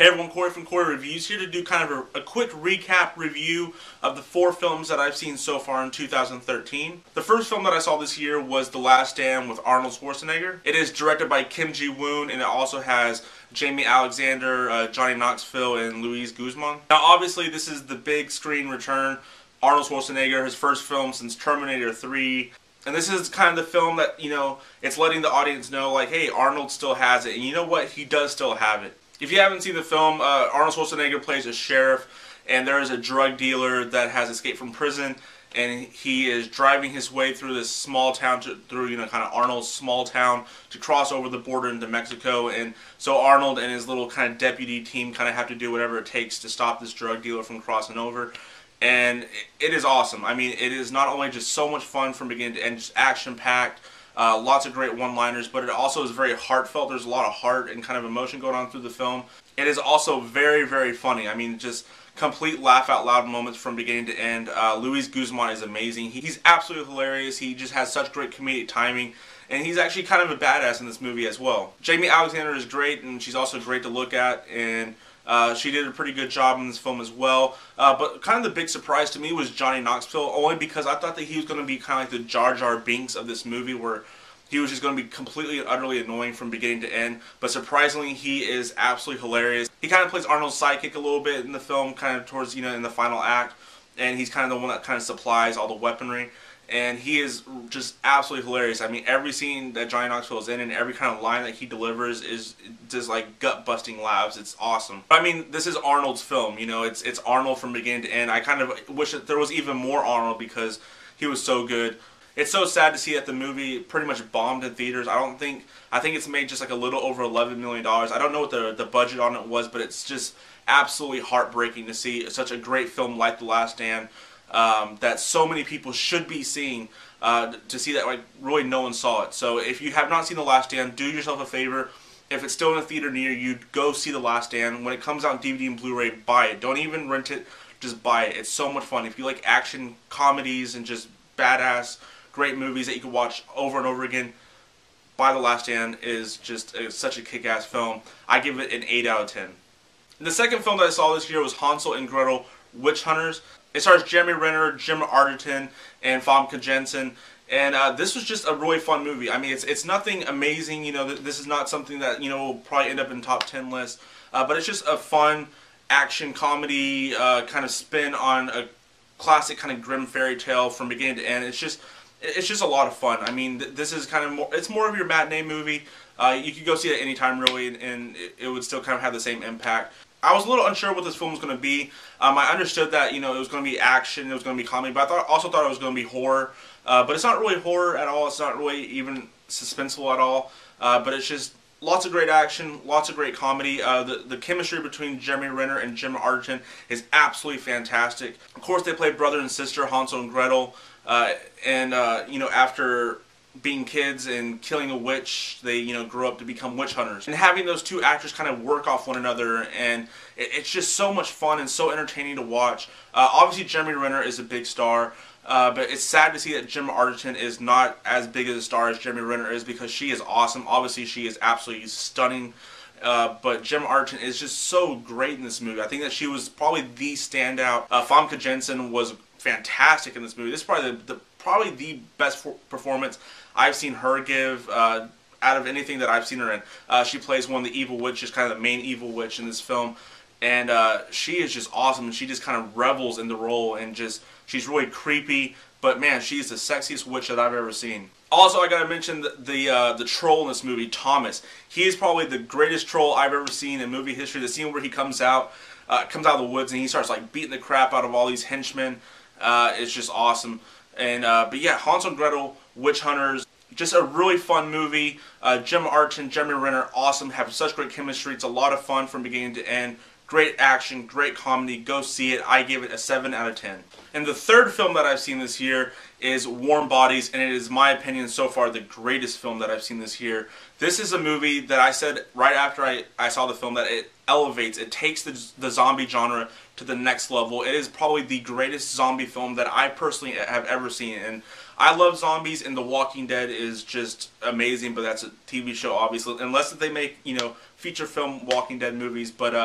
everyone, Corey from CoreyReviews here to do kind of a quick recap review of the 4 films that I've seen so far in 2013. The first film that I saw this year was The Last Stand with Arnold Schwarzenegger. It is directed by Ji-woon, and it also has Jaimie Alexander, Johnny Knoxville, and Guzmán. Now obviously this is the big screen return. Arnold Schwarzenegger, his first film since Terminator 3. And this is kind of the film that, you know, it's letting the audience know, like, hey, Arnold still has it. And you know what? He does still have it. If you haven't seen the film, Arnold Schwarzenegger plays a sheriff, and there is a drug dealer that has escaped from prison, and he is driving his way through this small town, through, you know, kind of Arnold's small town, to cross over the border into Mexico. And so Arnold and his little kind of deputy team kind of have to do whatever it takes to stop this drug dealer from crossing over. And it is awesome. I mean, it is not only just so much fun from beginning to end, just action-packed, lots of great one-liners, but it also is very heartfelt. There's a lot of heart and kind of emotion going on through the film. It is also very, very funny. I mean, just complete laugh-out-loud moments from beginning to end. Guzmán is amazing. He's absolutely hilarious. He just has such great comedic timing. And he's actually kind of a badass in this movie as well. Jaimie Alexander is great, and she's also great to look at. And she did a pretty good job in this film as well. But kind of the big surprise to me was Johnny Knoxville, only because I thought that he was going to be kind of like the Jar Jar Binks of this movie, where he was just going to be completely and utterly annoying from beginning to end. But surprisingly, he is absolutely hilarious. He kind of plays Arnold's sidekick a little bit in the film, kind of towards, you know, in the final act. And he's kind of the one that kind of supplies all the weaponry. And he is just absolutely hilarious. I mean, every scene that Johnny Knoxville is in and every kind of line that he delivers is just like gut-busting laughs. It's awesome. I mean, this is Arnold's film, you know. It's Arnold from beginning to end. I kind of wish that there was even more Arnold because he was so good. It's so sad to see that the movie pretty much bombed in theaters. I think it's made just like a little over $11 million. I don't know what the budget on it was, but it's just absolutely heartbreaking to see such a great film like The Last Stand. That so many people should be seeing, to see that like really no one saw it. So if you have not seen The Last Stand, do yourself a favor. If it's still in a theater near you, go see The Last Stand. When it comes out on DVD and Blu-ray, buy it. Don't even rent it, just buy it. It's so much fun. If you like action comedies and just badass great movies that you can watch over and over again, buy The Last Stand. Is just such a kick-ass film. I give it an 8 out of 10. The second film that I saw this year was Hansel and Gretel, Witch Hunters. It stars Renner, Gemma, Arterton, and Famke Janssen. And this was just a really fun movie. I mean, it's nothing amazing. You know, this is not something that, you know, will probably end up in top 10 lists. But it's just a fun action comedy kind of spin on a classic kind of grim fairy tale from beginning to end. It's just a lot of fun. I mean, this is kind of more. It's more of your matinee movie. You could go see it anytime really, and it would still kind of have the same impact. I was a little unsure what this film was going to be. I understood that, you know, it was going to be action, it was going to be comedy, but I also thought it was going to be horror. But it's not really horror at all. It's not really even suspenseful at all. But it's just lots of great action, lots of great comedy. The chemistry between Renner and Gemma Arterton is absolutely fantastic. Of course, they play brother and sister, Hansel and Gretel. You know, after being kids and killing a witch, they, you know, grow up to become witch hunters. And having those two actors kind of work off one another, and it's just so much fun and so entertaining to watch. Obviously, Renner is a big star, but it's sad to see that Gemma Arterton is not as big of a star as Renner is, because she is awesome. Obviously, she is absolutely stunning. But Gemma Arterton is just so great in this movie. I think that she was probably the standout. Famke Janssen was fantastic in this movie. This is probably the best performance I've seen her give out of anything that I've seen her in. She plays one of the evil witches, kind of the main evil witch in this film, and she is just awesome, and she just kind of revels in the role, and just, she's really creepy, but man, she's the sexiest witch that I've ever seen. Also, I gotta mention the troll in this movie, Thomas. He is probably the greatest troll I've ever seen in movie history. The scene where he comes out of the woods and he starts like beating the crap out of all these henchmen is just awesome. And but yeah, Hansel and Gretel, Witch Hunters, just a really fun movie. Gemma Arterton, Renner, awesome, have such great chemistry. It's a lot of fun from beginning to end. Great action, great comedy. Go see it. I give it a 7 out of 10. And the third film that I've seen this year is Warm Bodies, and it is, my opinion, so far the greatest film that I've seen this year. This is a movie that I said right after I saw the film that it elevates, it takes the zombie genre to the next level. It is probably the greatest zombie film that I personally have ever seen. And I love zombies, and The Walking Dead is just amazing, but that's a TV show, obviously, unless they make, you know, feature film Walking Dead movies. But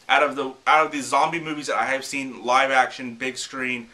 out of the zombie movies that I have seen, live action, big screen,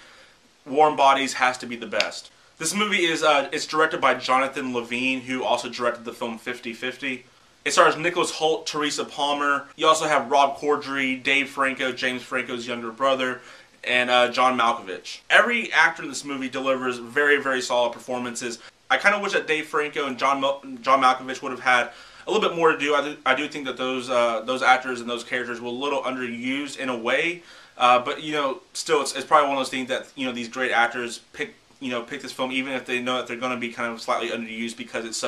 Warm Bodies has to be the best. This movie is it's directed by Jonathan Levine, who also directed the film 50-50. It stars Nicholas Hoult, Teresa Palmer. You also have Rob Corddry, Dave Franco, James Franco's younger brother, and John Malkovich. Every actor in this movie delivers very, very solid performances. I kind of wish that Dave Franco and John Malkovich would have had a little bit more to do. I do think that those actors and those characters were a little underused in a way, but you know, still, it's probably one of those things that, you know, these great actors pick this film even if they know that they're going to be kind of slightly underused, because it's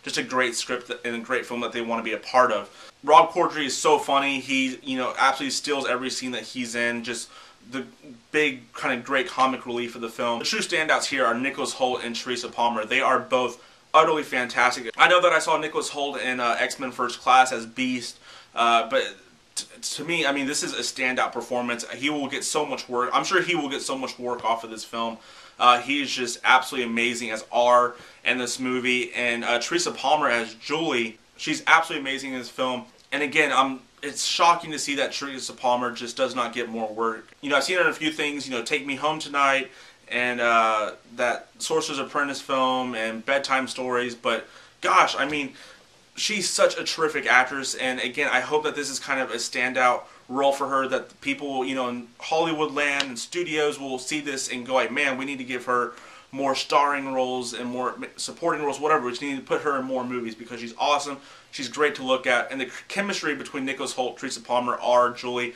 just a great script and a great film that they want to be a part of. Rob Corddry is so funny. He, you know, absolutely steals every scene that he's in. Just the big kind of great comic relief of the film. The true standouts here are Nicholas Hoult and Teresa Palmer. They are both utterly fantastic. I know that I saw Nicholas Hoult in X-Men First Class as Beast, but to me, I mean, this is a standout performance. He will get so much work. I'm sure he will get so much work off of this film. He is just absolutely amazing as R in this movie. And Teresa Palmer as Julie, she's absolutely amazing in this film. And again, it's shocking to see that Teresa Palmer just does not get more work. You know, I've seen her in a few things, you know, Take Me Home Tonight, and that Sorcerer's Apprentice film, and Bedtime Stories. But gosh, I mean, she's such a terrific actress. And again, I hope that this is kind of a standout role for her, that people, you know, in Hollywood land and studios will see this and go like, man, we need to give her more starring roles and more supporting roles, whatever. We just need to put her in more movies, because she's awesome. She's great to look at. And the chemistry between Nicholas Hoult, Teresa Palmer, R, Julie,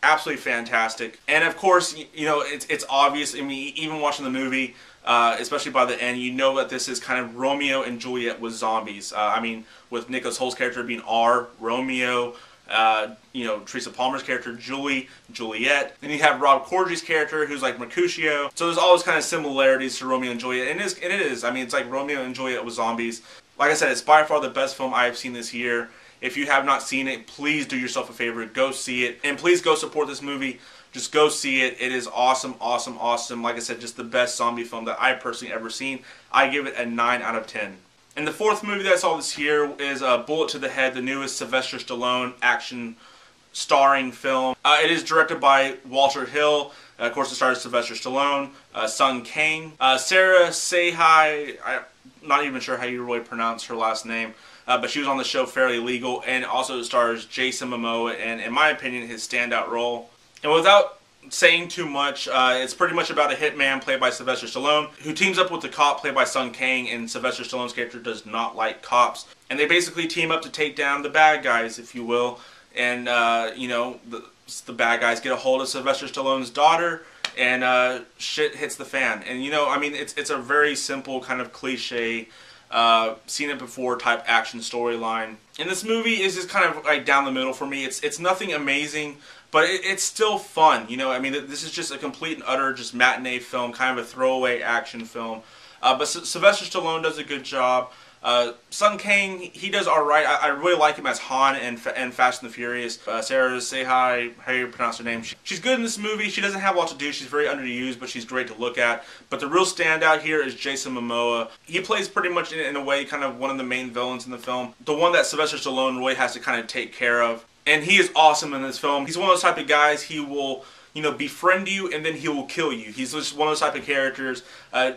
absolutely fantastic. And of course, you know, it's obvious. I mean, even watching the movie, especially by the end, you know that this is kind of Romeo and Juliet with zombies. I mean, with Nicholas Holt's character being R, Romeo, you know, Teresa Palmer's character, Juliet. Then you have Rob Corddry's character, who's like Mercutio. So there's all those kind of similarities to Romeo and Juliet. And it is. I mean, it's like Romeo and Juliet with zombies. Like I said, it's by far the best film I have seen this year. If you have not seen it, please do yourself a favor. Go see it. And please go support this movie. Just go see it. It is awesome, awesome, awesome. Like I said, just the best zombie film that I've personally ever seen. I give it a 9 out of 10. And the fourth movie that I saw this year is Bullet to the Head, the newest Sylvester Stallone action starring film. It is directed by Walter Hill. Of course, it stars Sylvester Stallone, Sung Kang, Sarah Sehai. I'm not even sure how you really pronounce her last name, but she was on the show Fairly Legal, and also stars Jason Momoa, and in my opinion, his standout role. And without saying too much, it's pretty much about a hitman played by Sylvester Stallone who teams up with the cop played by Sung Kang, and Sylvester Stallone's character does not like cops. And they basically team up to take down the bad guys, if you will. And, you know, the bad guys get a hold of Sylvester Stallone's daughter, and shit hits the fan. And, you know, I mean, it's a very simple kind of cliche, seen it before type action storyline. And this movie is just kind of like down the middle for me. It's nothing amazing, but it's still fun. You know, I mean, this is just a complete and utter just matinee film, kind of a throwaway action film. But Sylvester Stallone does a good job. Sung Kang, he does alright. I really like him as Han and Fast and the Furious. Sarah Sehai, how you pronounce her name? She's good in this movie. She doesn't have a lot to do. She's very underused, but she's great to look at. But the real standout here is Jason Momoa. He plays pretty much, in a way, kind of one of the main villains in the film. The one that Sylvester Stallone really has to kind of take care of. And he is awesome in this film. He's one of those type of guys, he will, you know, befriend you and then he will kill you. He's just one of those type of characters.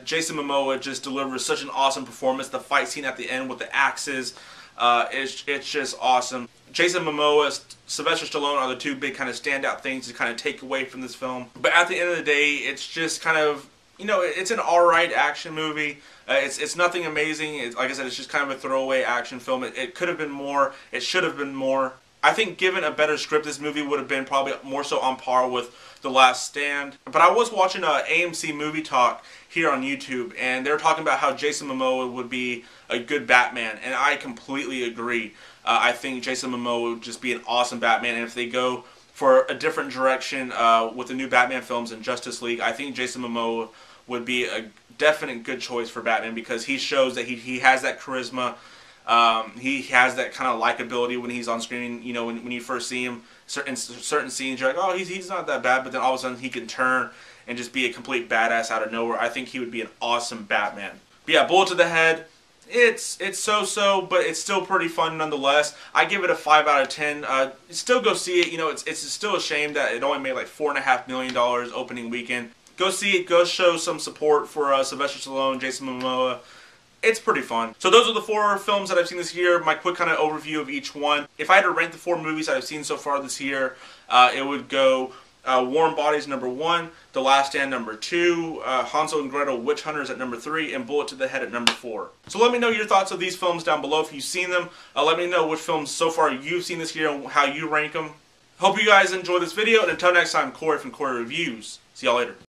Jason Momoa just delivers such an awesome performance. The fight scene at the end with the axes, it's just awesome. Jason Momoa, Sylvester Stallone are the two big kind of standout things to kind of take away from this film. But at the end of the day, it's just kind of, you know, it's an alright action movie. It's nothing amazing. Like I said, it's just kind of a throwaway action film. It could have been more. It should have been more. I think given a better script, this movie would have been probably more so on par with The Last Stand. But I was watching AMC Movie Talk here on YouTube, and they were talking about how Jason Momoa would be a good Batman, and I completely agree. I think Jason Momoa would just be an awesome Batman, and if they go for a different direction with the new Batman films and Justice League, I think Jason Momoa would be a definite good choice for Batman, because he shows that he has that charisma. He has that kind of likability when he's on screen. You know, when you first see him, certain scenes, you're like, oh, he's not that bad. But then all of a sudden, he can turn and just be a complete badass out of nowhere. I think he would be an awesome Batman. But yeah, bullet to the head. It's so-so, but it's still pretty fun nonetheless. I give it a 5 out of 10. Still go see it. You know, it's still a shame that it only made like $4.5 million opening weekend. Go see it. Go show some support for Sylvester Stallone, Jason Momoa. It's pretty fun. So those are the 4 films that I've seen this year. My quick kind of overview of each one. If I had to rank the 4 movies that I've seen so far this year, it would go Warm Bodies number 1, The Last Stand number 2, Hansel and Gretel Witch Hunters at number 3, and Bullet to the Head at number 4. So let me know your thoughts of these films down below if you've seen them. Let me know which films so far you've seen this year and how you rank them. Hope you guys enjoy this video, and until next time, Corey from Corey Reviews. See y'all later.